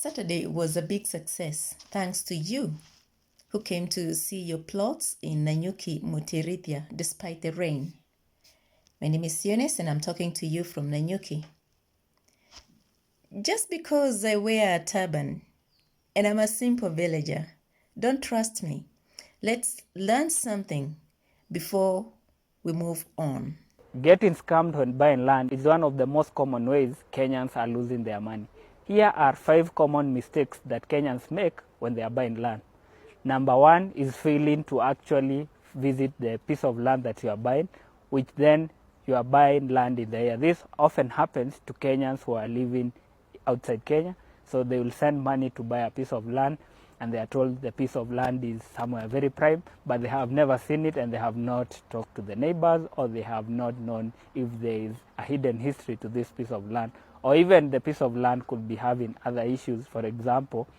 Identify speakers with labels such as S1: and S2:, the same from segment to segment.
S1: Saturday was a big success thanks to you who came to see your plots in Nanyuki, Mutirithia despite the rain. My name is Eunice and I'm talking to you from Nanyuki. Just because I wear a turban and I'm a simple villager, don't trust me. Let's learn something before we move on.
S2: Getting scammed when buying land is one of the most common ways Kenyans are losing their money. Here are 5 common mistakes that Kenyans make when they are buying land. Number 1 is failing to actually visit the piece of land that you are buying, which then you are buying land in the area. This often happens to Kenyans who are living outside Kenya. So they will send money to buy a piece of land and they are told the piece of land is somewhere very prime, but they have never seen it and they have not talked to the neighbors, or they have not known if there is a hidden history to this piece of land, or even the piece of land could be having other issues. For example,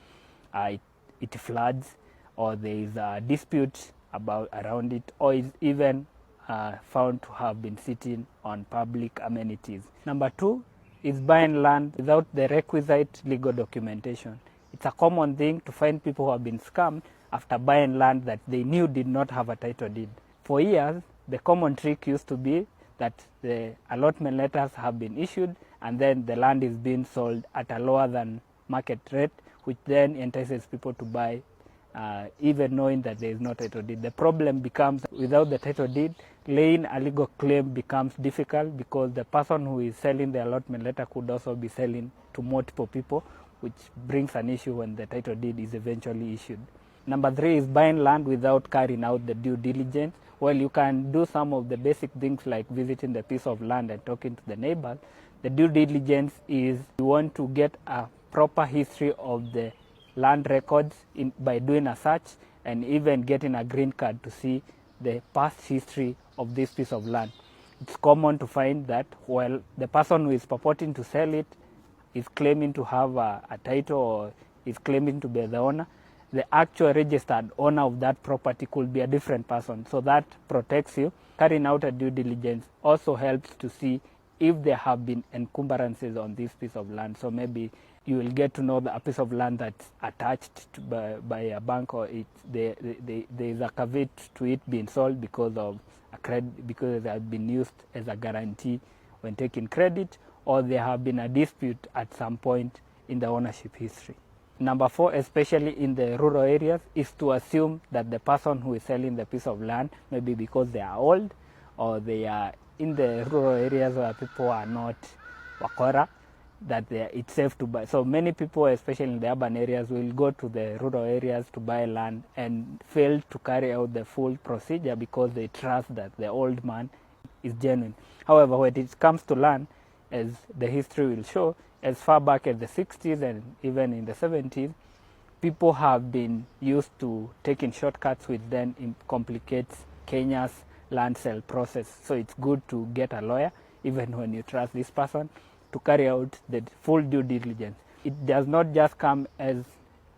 S2: it floods, or there is a dispute around it, or is even found to have been sitting on public amenities. Number 2 is buying land without the requisite legal documentation. It's a common thing to find people who have been scammed after buying land that they knew did not have a title deed. For years, the common trick used to be that the allotment letters have been issued and then the land is being sold at a lower than market rate, which then entices people to buy even knowing that there is no title deed. The problem becomes, without the title deed, laying a legal claim becomes difficult because the person who is selling the allotment letter could also be selling to multiple people, which brings an issue when the title deed is eventually issued. Number 3 is buying land without carrying out the due diligence. Well, you can do some of the basic things like visiting the piece of land and talking to the neighbors. The due diligence is you want to get a proper history of the land records by doing a search and even getting a green card to see the past history of this piece of land. It's common to find that while the person who is purporting to sell it is claiming to have a title or is claiming to be the owner, the actual registered owner of that property could be a different person. So that protects you. Carrying out a due diligence also helps to see if there have been encumbrances on this piece of land. So maybe you will get to know a piece of land that's attached to by a bank, or there is a caveat to it being sold because of a credit, because it has been used as a guarantee when taking credit, or there have been a dispute at some point in the ownership history. Number 4, especially in the rural areas, is to assume that the person who is selling the piece of land, maybe because they are old or they are in the rural areas where people are not wakora, that it's safe to buy. So many people, especially in the urban areas, will go to the rural areas to buy land and fail to carry out the full procedure because they trust that the old man is genuine. However, when it comes to land, as the history will show, as far back as the 60s and even in the 70s, people have been used to taking shortcuts, which then complicates Kenya's land sale process. So it's good to get a lawyer, even when you trust this person, to carry out the full due diligence. It does not just come as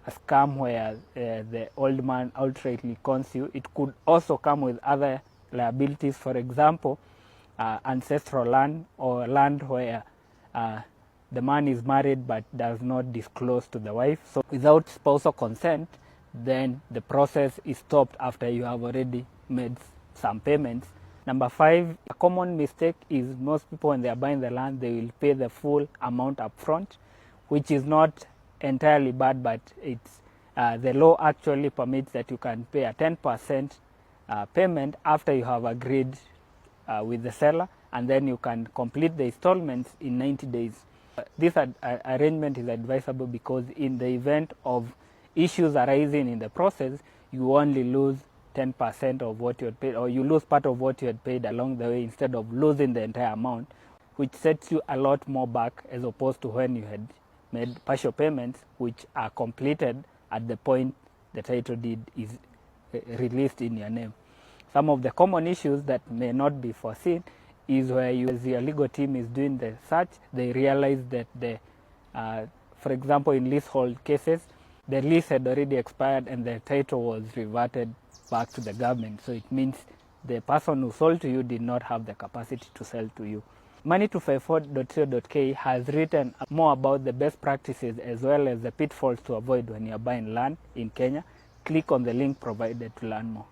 S2: a scam where the old man outrightly cons you. It could also come with other liabilities. For example, ancestral land, or land where the man is married but does not disclose to the wife. So without spousal consent, then the process is stopped after you have already made some payments. Number 5, a common mistake is most people, when they are buying the land, they will pay the full amount up front, which is not entirely bad, but it's the law actually permits that you can pay a 10% payment after you have agreed with the seller, and then you can complete the installments in 90 days. This arrangement is advisable because in the event of issues arising in the process, you only lose 10% of what you had paid, or you lose part of what you had paid along the way instead of losing the entire amount, which sets you a lot more back as opposed to when you had made partial payments, which are completed at the point the title deed is released in your name. Some of the common issues that may not be foreseen is where as your legal team is doing the search, they realize that for example, in leasehold cases, the lease had already expired and the title was reverted back to the government. So it means the person who sold to you did not have the capacity to sell to you. Money254.co.ke has written more about the best practices as well as the pitfalls to avoid when you're buying land in Kenya. Click on the link provided to learn more.